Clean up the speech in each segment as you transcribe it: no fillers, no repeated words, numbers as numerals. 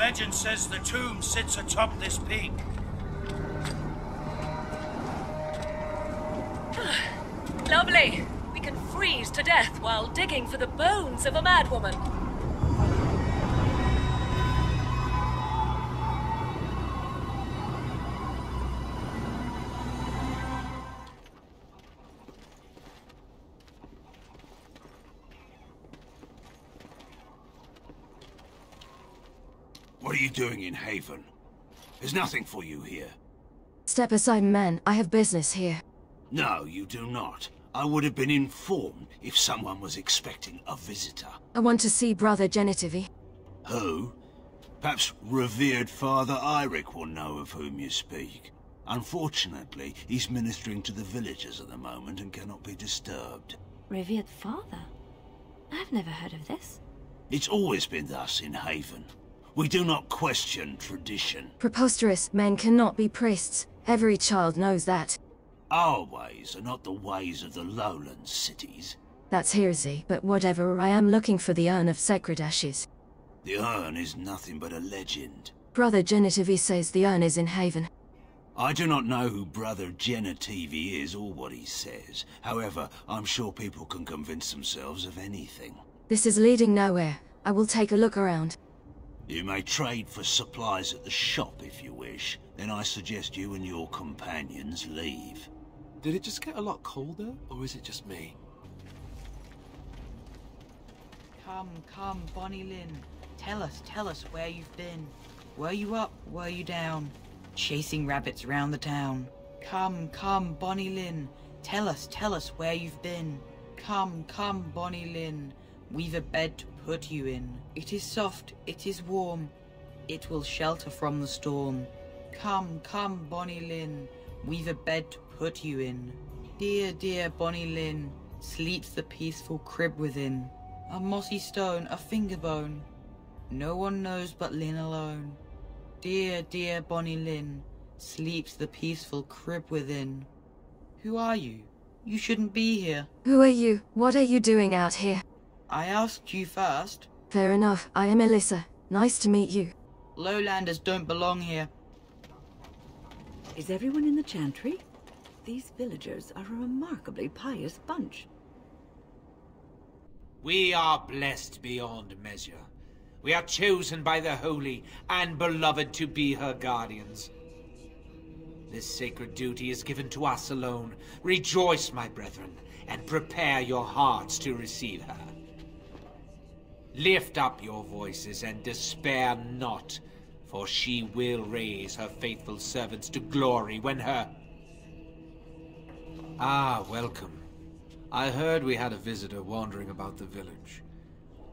Legend says the tomb sits atop this peak. Lovely. We can freeze to death while digging for the bones of a madwoman. What are you doing in Haven? There's nothing for you here. Step aside, man. I have business here. No, you do not. I would have been informed if someone was expecting a visitor. I want to see Brother Genitivi. Who? Perhaps revered Father Eirik will know of whom you speak. Unfortunately, he's ministering to the villagers at the moment and cannot be disturbed. Revered father? I've never heard of this. It's always been thus in Haven. We do not question tradition. Preposterous. Men cannot be priests. Every child knows that. Our ways are not the ways of the lowland cities. That's heresy, but whatever. I am looking for the Urn of Sacred Ashes. The urn is nothing but a legend. Brother Genitivi says the urn is in Haven. I do not know who Brother Genitivi is or what he says. However, I'm sure people can convince themselves of anything. This is leading nowhere. I will take a look around. You may trade for supplies at the shop if you wish. Then I suggest you and your companions leave. Did it just get a lot colder, or is it just me? Come, Bonnie Lynn. Tell us where you've been. Were you up, were you down? Chasing rabbits round the town. Come, Bonnie Lynn. Tell us where you've been. Come, Bonnie Lynn. We've a bed to put you in. It is soft, it is warm. It will shelter from the storm. Come, Bonnie Lynn. We've a bed to put you in. Dear Bonnie Lynn, sleeps the peaceful crib within. A mossy stone, a finger bone. No one knows but Lynn alone. Dear Bonnie Lynn, sleeps the peaceful crib within. Who are you? You shouldn't be here. Who are you? What are you doing out here? I asked you first. Fair enough. I am Alyssa. Nice to meet you. Lowlanders don't belong here. Is everyone in the chantry? These villagers are a remarkably pious bunch. We are blessed beyond measure. We are chosen by the holy and beloved to be her guardians. This sacred duty is given to us alone. Rejoice, my brethren, and prepare your hearts to receive her. Lift up your voices and despair not, for she will raise her faithful servants to glory when her... Ah, welcome. I heard we had a visitor wandering about the village.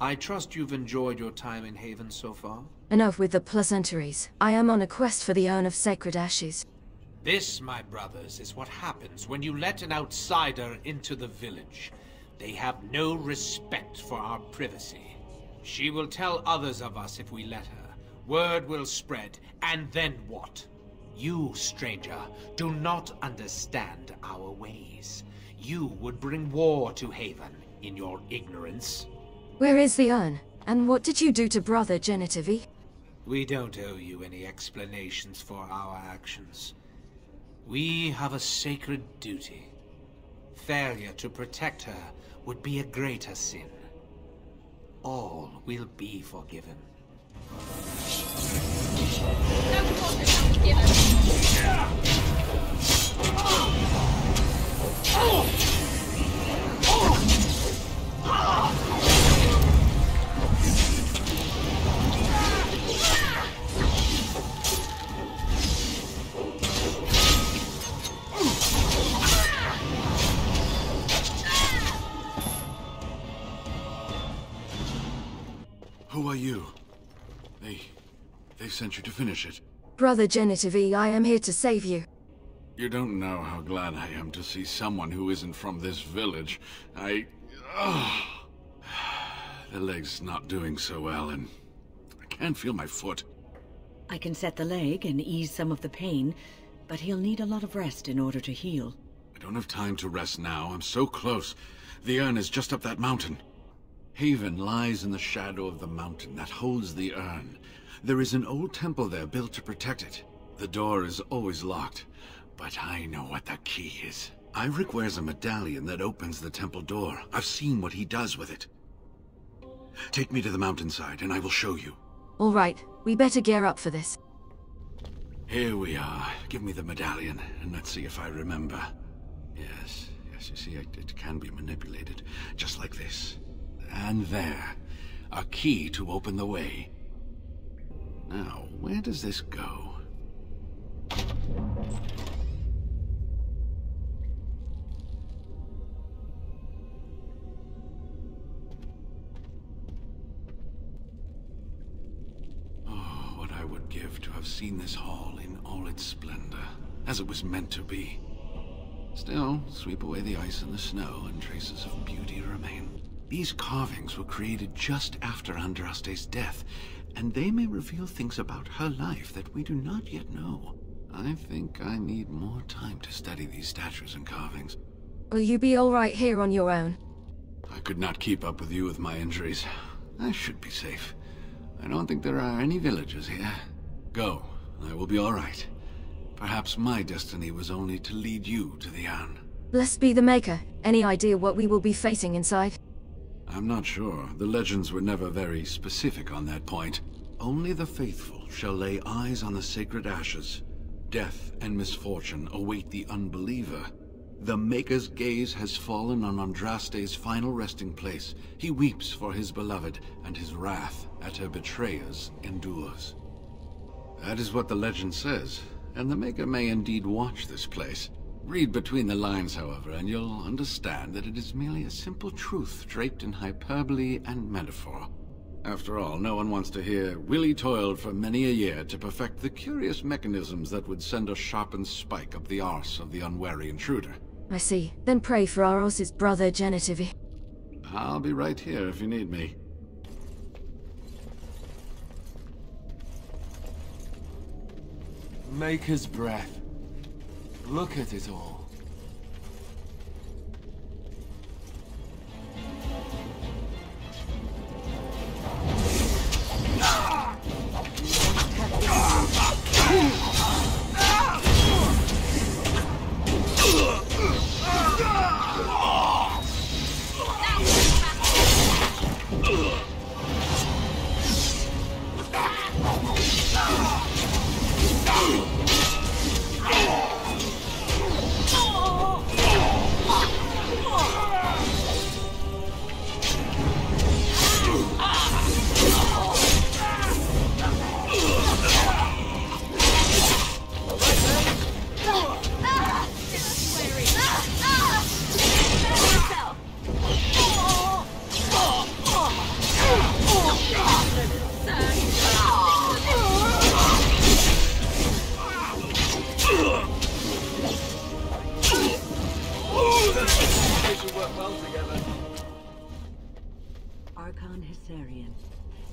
I trust you've enjoyed your time in Haven so far? Enough with the pleasantries. I am on a quest for the Urn of Sacred Ashes. This, my brothers, is what happens when you let an outsider into the village. They have no respect for our privacy. She will tell others of us if we let her. Word will spread, and then what? You, stranger, do not understand our ways. You would bring war to Haven in your ignorance. Where is the urn? And what did you do to Brother Genitivi? We don't owe you any explanations for our actions. We have a sacred duty. Failure to protect her would be a greater sin. All will be forgiven. Who are you? They sent you to finish it. Brother Genitivi, I am here to save you. You don't know how glad I am to see someone who isn't from this village. The leg's not doing so well, and I can't feel my foot. I can set the leg and ease some of the pain, but he'll need a lot of rest in order to heal. I don't have time to rest now. I'm so close. The urn is just up that mountain. Haven lies in the shadow of the mountain that holds the urn. There is an old temple there built to protect it. The door is always locked, but I know what the key is. Eirik wears a medallion that opens the temple door. I've seen what he does with it. Take me to the mountainside and I will show you. All right, we better gear up for this. Here we are. Give me the medallion, and let's see if I remember. Yes, you see, it can be manipulated, just like this. And there. A key to open the way. Now, where does this go? Give to have seen this hall in all its splendor, as it was meant to be. Still, sweep away the ice and the snow, and traces of beauty remain. These carvings were created just after Andraste's death, and they may reveal things about her life that we do not yet know. I think I need more time to study these statues and carvings. Will you be all right here on your own? I could not keep up with you with my injuries. I should be safe. I don't think there are any villagers here. Go. I will be all right. Perhaps my destiny was only to lead you to the urn. Blessed be the Maker. Any idea what we will be facing inside? I'm not sure. The legends were never very specific on that point. Only the faithful shall lay eyes on the sacred ashes. Death and misfortune await the unbeliever. The Maker's gaze has fallen on Andraste's final resting place. He weeps for his beloved, and his wrath at her betrayers endures. That is what the legend says, and the Maker may indeed watch this place. Read between the lines, however, and you'll understand that it is merely a simple truth draped in hyperbole and metaphor. After all, no one wants to hear Willie toiled for many a year to perfect the curious mechanisms that would send a sharpened spike up the arse of the unwary intruder. I see. Then pray for Aros's brother Genitivi. I'll be right here if you need me. Maker's breath. Look at it all.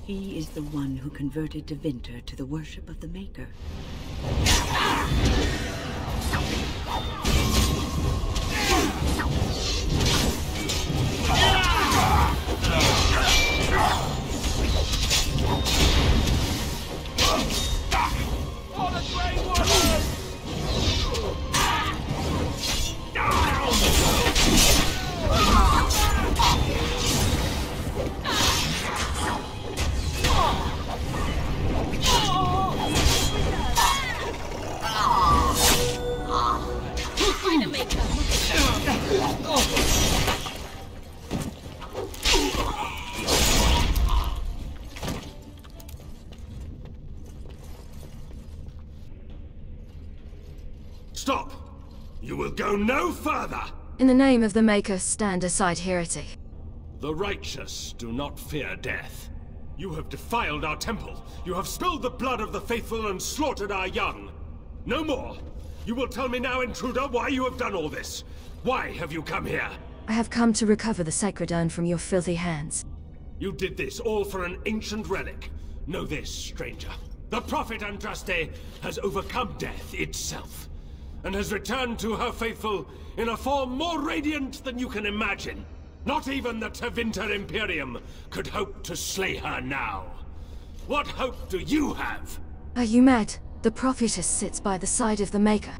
He is the one who converted Devinter to the worship of the Maker. Stop! You will go no further! In the name of the Maker, stand aside, heretic. The righteous do not fear death. You have defiled our temple. You have spilled the blood of the faithful and slaughtered our young. No more. You will tell me now, intruder, why you have done all this. Why have you come here? I have come to recover the sacred urn from your filthy hands. You did this all for an ancient relic. Know this, stranger. The prophet Andraste has overcome death itself, and has returned to her faithful in a form more radiant than you can imagine. Not even the Tevinter Imperium could hope to slay her now. What hope do you have? Are you mad? The prophetess sits by the side of the Maker.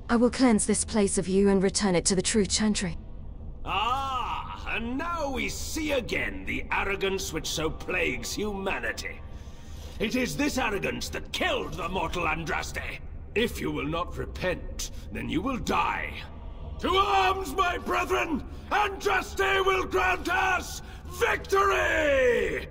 I will cleanse this place of you and return it to the true Chantry. Ah, and now we see again the arrogance which so plagues humanity. It is this arrogance that killed the mortal Andraste. If you will not repent, then you will die. To arms, my brethren! Andraste will grant us victory!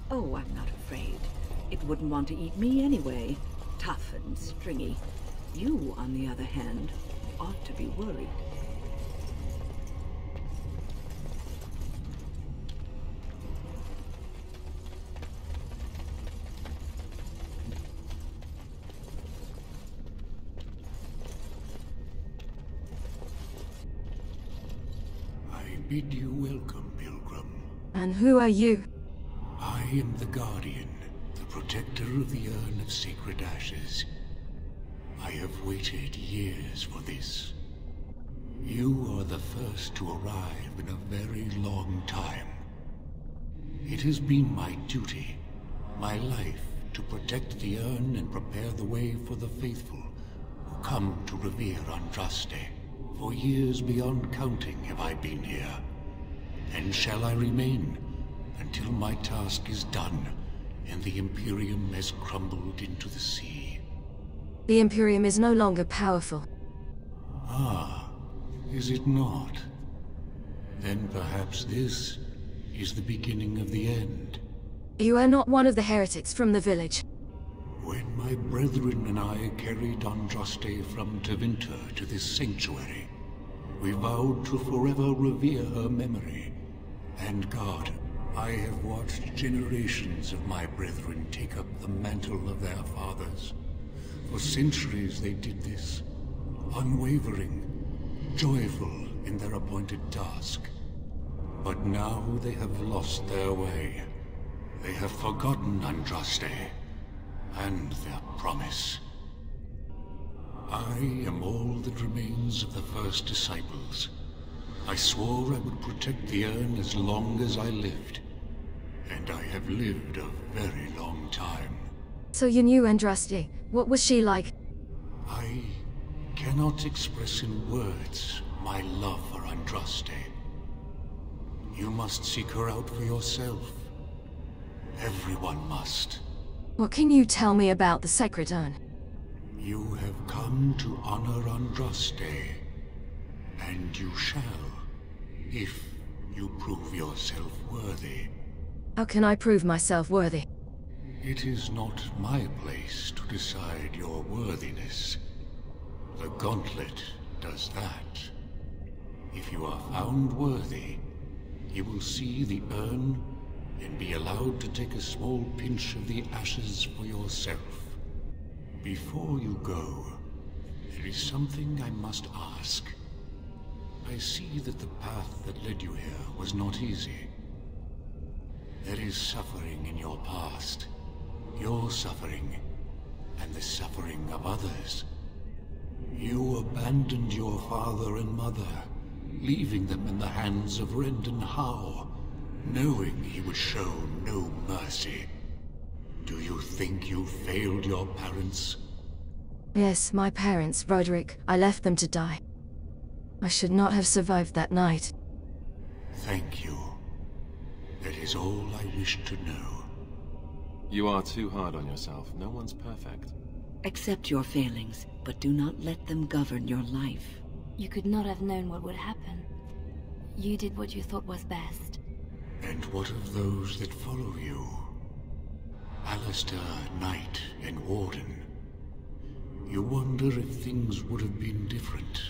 Oh, I'm not afraid. It wouldn't want to eat me anyway. Tough and stringy. You, on the other hand, ought to be worried. I bid you welcome, Pilgrim. And who are you? I am the Guardian, the protector of the Urn of Sacred Ashes. I have waited years for this. You are the first to arrive in a very long time. It has been my duty, my life, to protect the urn and prepare the way for the faithful who come to revere Andraste. For years beyond counting have I been here, and shall I remain until my task is done and the Imperium has crumbled into the sea. The Imperium is no longer powerful. Ah, is it not? Then perhaps this is the beginning of the end. You are not one of the heretics from the village. When my brethren and I carried Andraste from Tevinter to this sanctuary, we vowed to forever revere her memory and guard her. I have watched generations of my brethren take up the mantle of their fathers. For centuries they did this, unwavering, joyful in their appointed task. But now they have lost their way. They have forgotten Andraste and their promise. I am all that remains of the first disciples. I swore I would protect the urn as long as I lived. And I have lived a very long time. So you knew Andraste. What was she like? I cannot express in words my love for Andraste. You must seek her out for yourself. Everyone must. What can you tell me about the Sacred Urn? You have come to honor Andraste, and you shall, if you prove yourself worthy. How can I prove myself worthy? It is not my place to decide your worthiness. The gauntlet does that. If you are found worthy, you will see the urn and be allowed to take a small pinch of the ashes for yourself. Before you go, there is something I must ask. I see that the path that led you here was not easy. There is suffering in your past. Your suffering, and the suffering of others. You abandoned your father and mother, leaving them in the hands of Rendon Howe, knowing he would show no mercy. Do you think you failed your parents? Yes, my parents, Roderick. I left them to die. I should not have survived that night. Thank you. That is all I wish to know. You are too hard on yourself. No one's perfect. Accept your failings, but do not let them govern your life. You could not have known what would happen. You did what you thought was best. And what of those that follow you? Alistair, Knight, and Warden. You wonder if things would have been different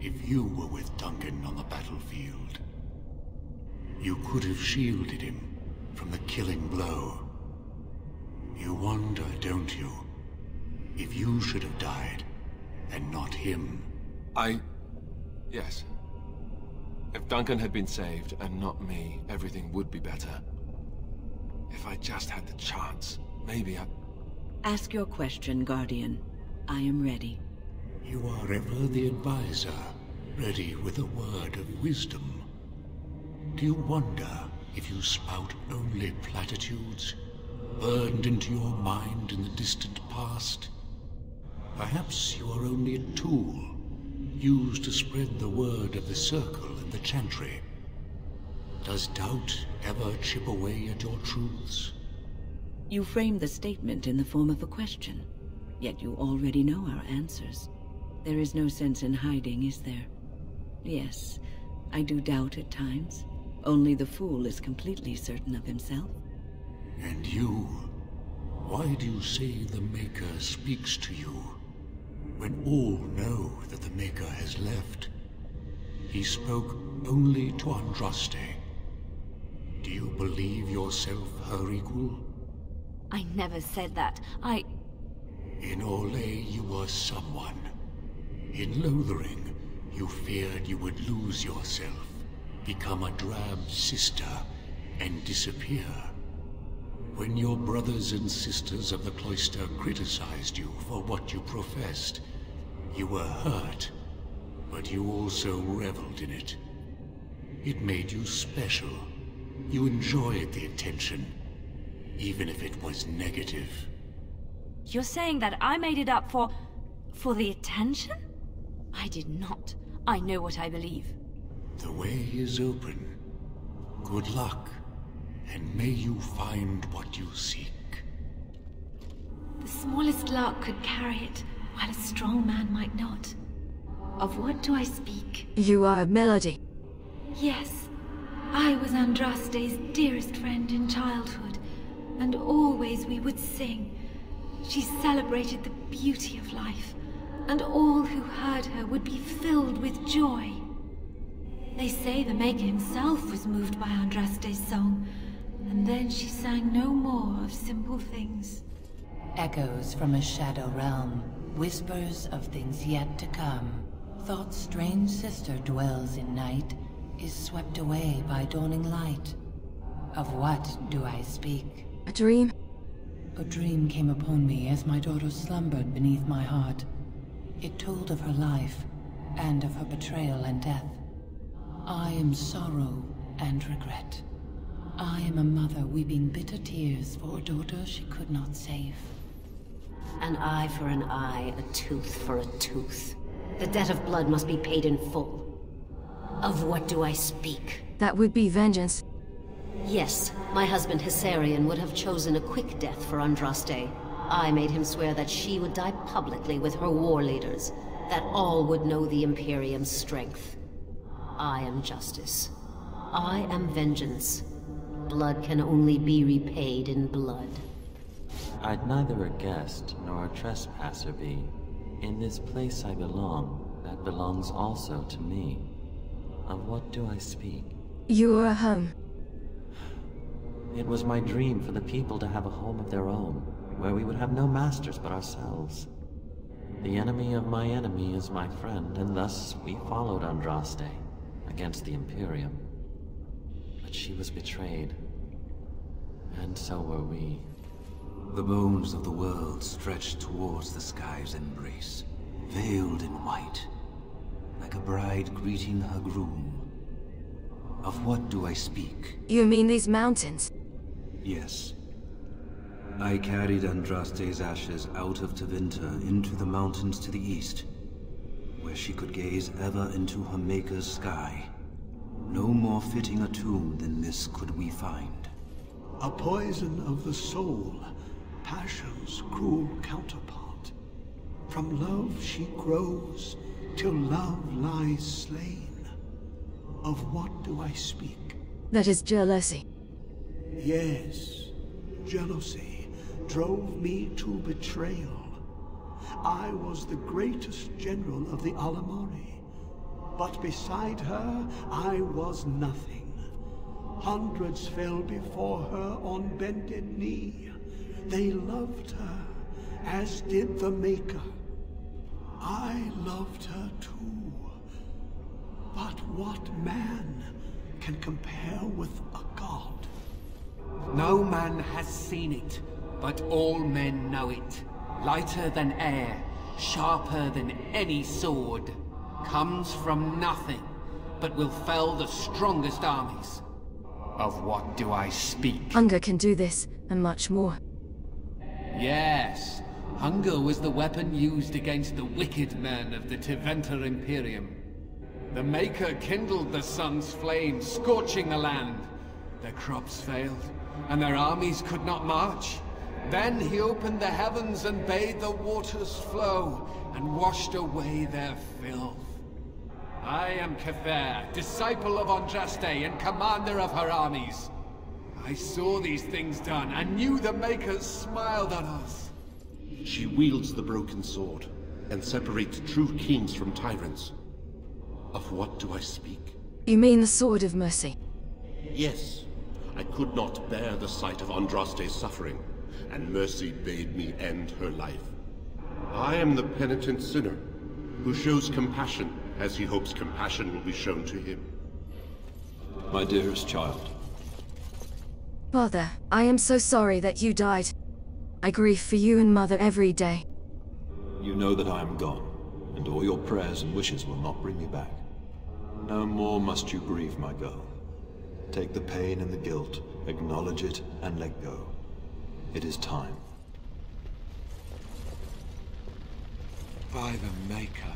if you were with Duncan on the battlefield. You could have shielded him from the killing blow. You wonder, don't you, if you should have died and not him? Yes. If Duncan had been saved and not me, everything would be better. If I just had the chance, maybe I... Ask your question, Guardian. I am ready. You are ever the advisor, ready with a word of wisdom. Do you wonder if you spout only platitudes, burned into your mind in the distant past? Perhaps you are only a tool, used to spread the word of the Circle and the Chantry. Does doubt ever chip away at your truths? You frame the statement in the form of a question, yet you already know our answers. There is no sense in hiding, is there? Yes, I do doubt at times. Only the fool is completely certain of himself. And you? Why do you say the Maker speaks to you, when all know that the Maker has left? He spoke only to Andraste. Do you believe yourself her equal? I never said that. In Orlais, you were someone. In Lothering, you feared you would lose yourself, become a drab sister, and disappear. When your brothers and sisters of the cloister criticized you for what you professed, you were hurt, but you also reveled in it. It made you special. You enjoyed the attention, even if it was negative. You're saying that I made it up for the attention? I did not. I know what I believe. The way is open. Good luck, and may you find what you seek. The smallest lark could carry it, while a strong man might not. Of what do I speak? You are a melody. Yes, I was Andraste's dearest friend in childhood, and always we would sing. She celebrated the beauty of life, and all who heard her would be filled with joy. They say the Maker himself was moved by Andraste's song, and then she sang no more of simple things. Echoes from a shadow realm, whispers of things yet to come. Thought's strange sister dwells in night, is swept away by dawning light. Of what do I speak? A dream? A dream came upon me as my daughter slumbered beneath my heart. It told of her life, and of her betrayal and death. I am sorrow and regret. I am a mother weeping bitter tears for a daughter she could not save. An eye for an eye, a tooth for a tooth. The debt of blood must be paid in full. Of what do I speak? That would be vengeance. Yes, my husband Hissarion would have chosen a quick death for Andraste. I made him swear that she would die publicly with her war leaders, that all would know the Imperium's strength. I am justice. I am vengeance. Blood can only be repaid in blood. I'd neither a guest nor a trespasser be. In this place I belong, that belongs also to me. Of what do I speak? You are home. It was my dream for the people to have a home of their own, where we would have no masters but ourselves. The enemy of my enemy is my friend, and thus we followed Andraste against the Imperium. But she was betrayed, and so were we. The bones of the world stretched towards the sky's embrace, veiled in white, like a bride greeting her groom. Of what do I speak? You mean these mountains? Yes. I carried Andraste's ashes out of Tevinter into the mountains to the east, where she could gaze ever into her Maker's sky. No more fitting a tomb than this could we find. A poison of the soul, passion's cruel counterpart. From love she grows, till love lies slain. Of what do I speak? That is jealousy. Yes, jealousy drove me to betrayal. I was the greatest general of the Alamori, but beside her I was nothing. Hundreds fell before her on bended knee. They loved her, as did the Maker. I loved her too. But what man can compare with a god? No man has seen it, but all men know it. Lighter than air, sharper than any sword. Comes from nothing, but will fell the strongest armies. Of what do I speak? Hunger can do this, and much more. Yes, hunger was the weapon used against the wicked men of the Tevinter Imperium. The Maker kindled the sun's flame, scorching the land. Their crops failed, and their armies could not march. Then he opened the heavens and bade the waters flow, and washed away their filth. I am Cather, disciple of Andraste and commander of her armies. I saw these things done, and knew the Makers smiled on us. She wields the broken sword, and separates true kings from tyrants. Of what do I speak? You mean the Sword of Mercy? Yes. I could not bear the sight of Andraste's suffering, and Mercy bade me end her life. I am the penitent sinner, who shows compassion, as he hopes compassion will be shown to him. My dearest child. Father, I am so sorry that you died. I grieve for you and Mother every day. You know that I am gone, and all your prayers and wishes will not bring me back. No more must you grieve, my girl. Take the pain and the guilt, acknowledge it, and let go. It is time. By the Maker.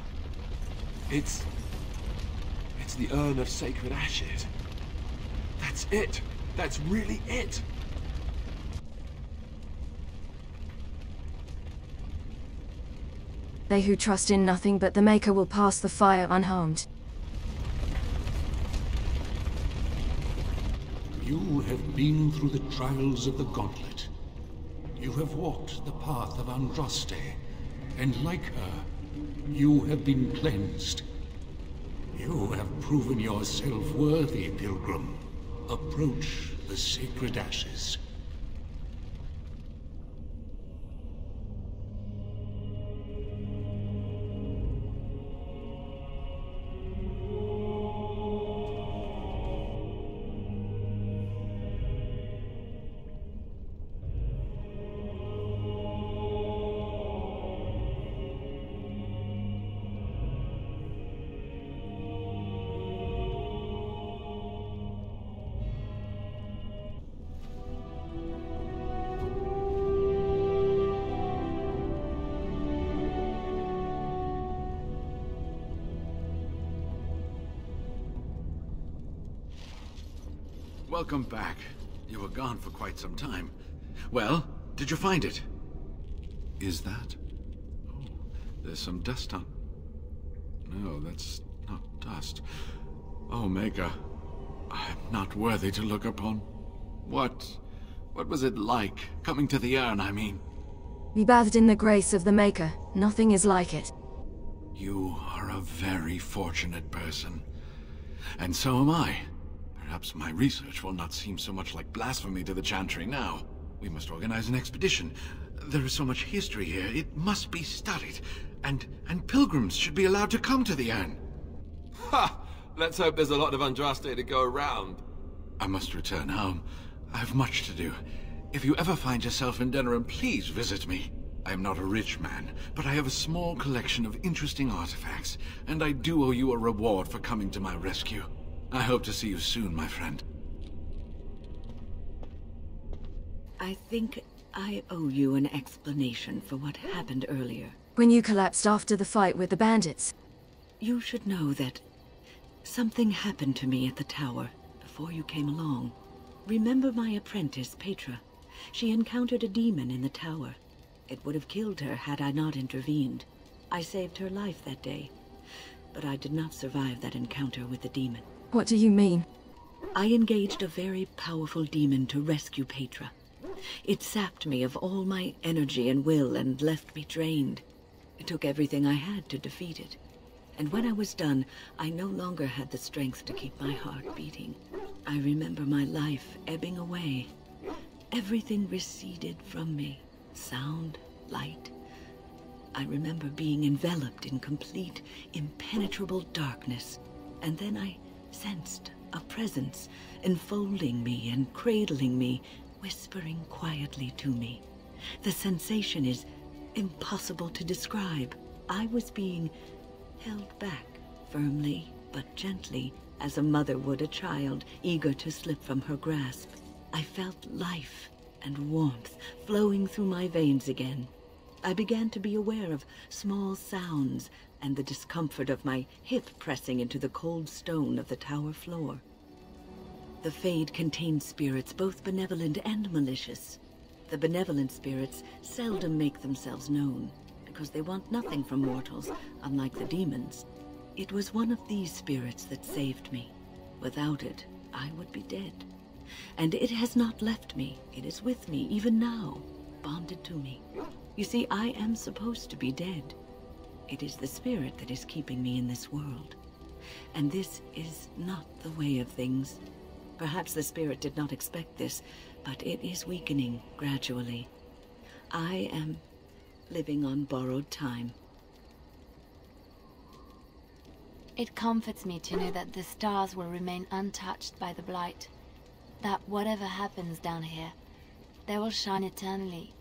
It's the Urn of Sacred Ashes. That's it. That's really it. They who trust in nothing but the Maker will pass the fire unharmed. You have been through the trials of the Gauntlet. You have walked the path of Andraste, and like her, you have been cleansed. You have proven yourself worthy, pilgrim. Approach the Sacred Ashes. Welcome back. You were gone for quite some time. Well, did you find it? Is that? Oh, there's some dust on... No, that's not dust. Oh, Maker. I'm not worthy to look upon. What was it like? Coming to the urn, I mean. Be bathed in the grace of the Maker. Nothing is like it. You are a very fortunate person. And so am I. Perhaps my research will not seem so much like blasphemy to the Chantry now. We must organize an expedition. There is so much history here, it must be studied. And pilgrims should be allowed to come to the Urn. Ha! Let's hope there's a lot of Andraste to go around. I must return home. I have much to do. If you ever find yourself in Denerim, please visit me. I am not a rich man, but I have a small collection of interesting artifacts, and I do owe you a reward for coming to my rescue. I hope to see you soon, my friend. I think I owe you an explanation for what happened earlier. When you collapsed after the fight with the bandits. You should know that something happened to me at the tower before you came along. Remember my apprentice, Petra? She encountered a demon in the tower. It would have killed her had I not intervened. I saved her life that day, but I did not survive that encounter with the demon. What do you mean? I engaged a very powerful demon to rescue Petra. It sapped me of all my energy and will and left me drained. It took everything I had to defeat it. And when I was done, I no longer had the strength to keep my heart beating. I remember my life ebbing away. Everything receded from me. Sound, light. I remember being enveloped in complete, impenetrable darkness. And then I sensed a presence enfolding me and cradling me, whispering quietly to me. The sensation is impossible to describe. I was being held back, firmly but gently, as a mother would a child, eager to slip from her grasp. I felt life and warmth flowing through my veins again. I began to be aware of small sounds and the discomfort of my hip pressing into the cold stone of the tower floor. The Fade contains spirits both benevolent and malicious. The benevolent spirits seldom make themselves known, because they want nothing from mortals, unlike the demons. It was one of these spirits that saved me. Without it, I would be dead. And it has not left me. It is with me, even now, bonded to me. You see, I am supposed to be dead. It is the spirit that is keeping me in this world. And this is not the way of things. Perhaps the spirit did not expect this, but it is weakening gradually. I am living on borrowed time. It comforts me to know that the stars will remain untouched by the blight. That whatever happens down here, they will shine eternally,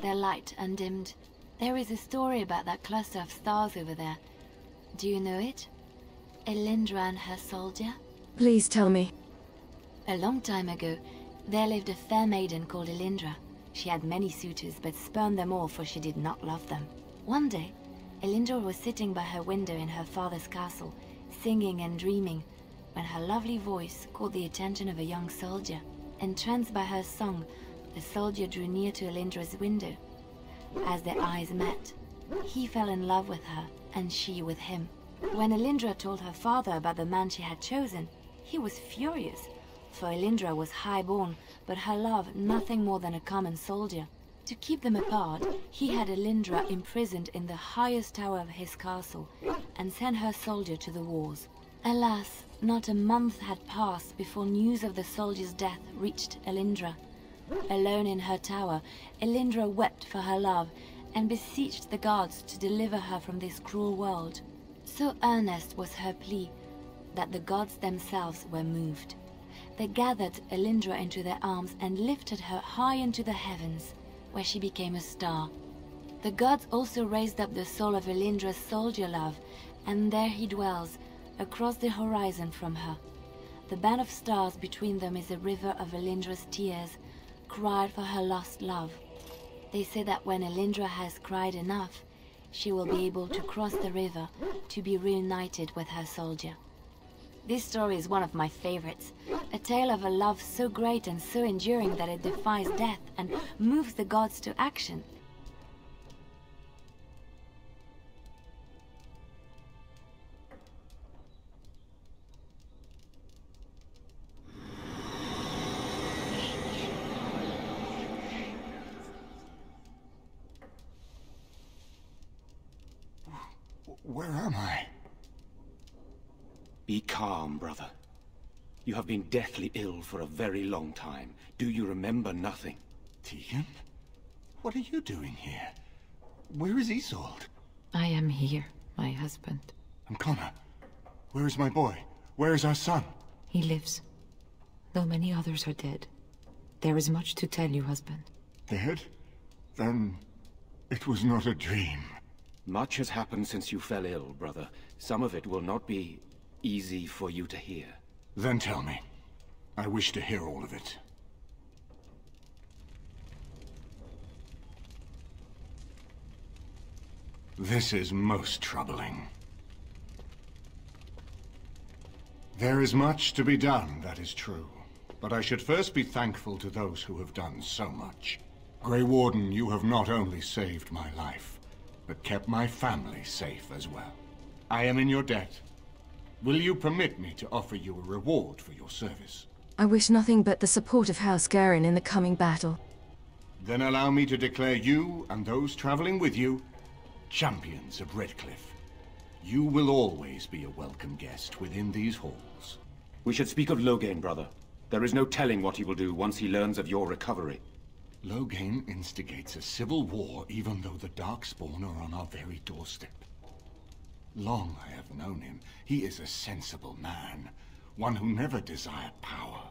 their light undimmed. There is a story about that cluster of stars over there. Do you know it? Elindra and her soldier? Please tell me. A long time ago, there lived a fair maiden called Elindra. She had many suitors, but spurned them all, for she did not love them. One day, Elindra was sitting by her window in her father's castle, singing and dreaming, when her lovely voice caught the attention of a young soldier. Entranced by her song, the soldier drew near to Elindra's window. As their eyes met, he fell in love with her, and she with him. When Elindra told her father about the man she had chosen, he was furious. For Elindra was high-born, but her love nothing more than a common soldier. To keep them apart, he had Elindra imprisoned in the highest tower of his castle, and sent her soldier to the wars. Alas, not a month had passed before news of the soldier's death reached Elindra. Alone in her tower, Elindra wept for her love, and beseeched the gods to deliver her from this cruel world. So earnest was her plea, that the gods themselves were moved. They gathered Elindra into their arms and lifted her high into the heavens, where she became a star. The gods also raised up the soul of Elindra's soldier love, and there he dwells, across the horizon from her. The band of stars between them is a river of Elindra's tears, cried for her lost love. They say that when Elindra has cried enough, she will be able to cross the river to be reunited with her soldier. This story is one of my favorites, a tale of a love so great and so enduring that it defies death and moves the gods to action. Where am I? Be calm, brother. You have been deathly ill for a very long time. Do you remember nothing? Tegan? What are you doing here? Where is Isolde? I am here, my husband. And Connor? Where is my boy? Where is our son? He lives. Though many others are dead. There is much to tell you, husband. Dead? Then it was not a dream. Much has happened since you fell ill, brother. Some of it will not be easy for you to hear. Then tell me. I wish to hear all of it. This is most troubling. There is much to be done, that is true. But I should first be thankful to those who have done so much. Grey Warden, you have not only saved my life, but kept my family safe as well. I am in your debt. Will you permit me to offer you a reward for your service? I wish nothing but the support of House Garin in the coming battle. Then allow me to declare you and those traveling with you champions of Redcliffe. You will always be a welcome guest within these halls. We should speak of Loghain, brother. There is no telling what he will do once he learns of your recovery. Loghain instigates a civil war even though the Darkspawn are on our very doorstep. Long I have known him. He is a sensible man, one who never desired power.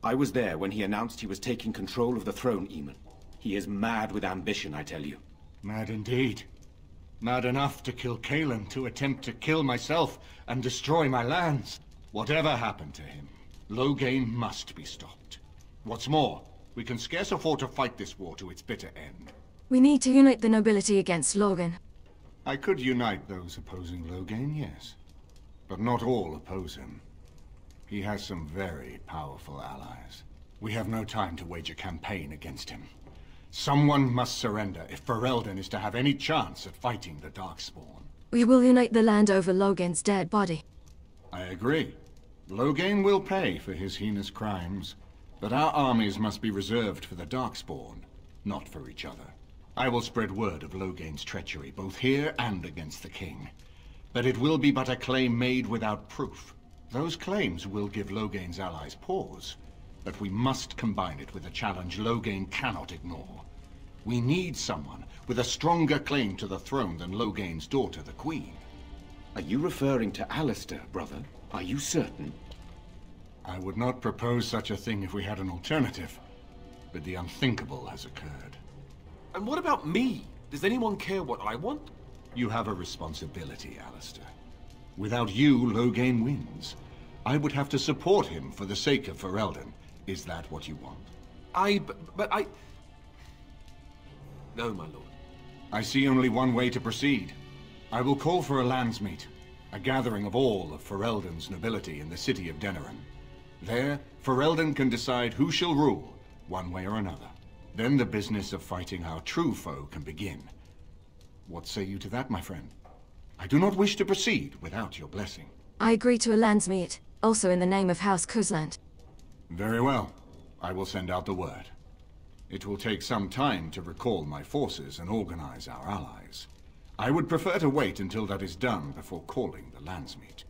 I was there when he announced he was taking control of the throne, Eamon. He is mad with ambition, I tell you. Mad indeed. Mad enough to kill Cailan, to attempt to kill myself and destroy my lands. Whatever happened to him, Loghain must be stopped. What's more, we can scarce afford to fight this war to its bitter end. We need to unite the nobility against Loghain. I could unite those opposing Loghain, yes. But not all oppose him. He has some very powerful allies. We have no time to wage a campaign against him. Someone must surrender if Ferelden is to have any chance at fighting the Darkspawn. We will unite the land over Loghain's dead body. I agree. Loghain will pay for his heinous crimes, but our armies must be reserved for the Darkspawn, not for each other. I will spread word of Loghain's treachery, both here and against the king. But it will be but a claim made without proof. Those claims will give Loghain's allies pause, but we must combine it with a challenge Loghain cannot ignore. We need someone with a stronger claim to the throne than Loghain's daughter, the Queen. Are you referring to Alistair, brother? Are you certain? I would not propose such a thing if we had an alternative, but the unthinkable has occurred. And what about me? Does anyone care what I want? You have a responsibility, Alistair. Without you, Loghain wins. I would have to support him for the sake of Ferelden. Is that what you want? No, my lord. I see only one way to proceed. I will call for a landsmeet, a gathering of all of Ferelden's nobility in the city of Denerim. There, Ferelden can decide who shall rule, one way or another. Then the business of fighting our true foe can begin. What say you to that, my friend? I do not wish to proceed without your blessing. I agree to a landsmeet, also in the name of House Kuzland. Very well. I will send out the word. It will take some time to recall my forces and organize our allies. I would prefer to wait until that is done before calling the landsmeet.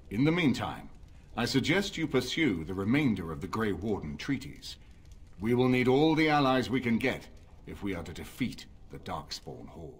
In the meantime, I suggest you pursue the remainder of the Grey Warden treaties. We will need all the allies we can get if we are to defeat the Darkspawn Horde.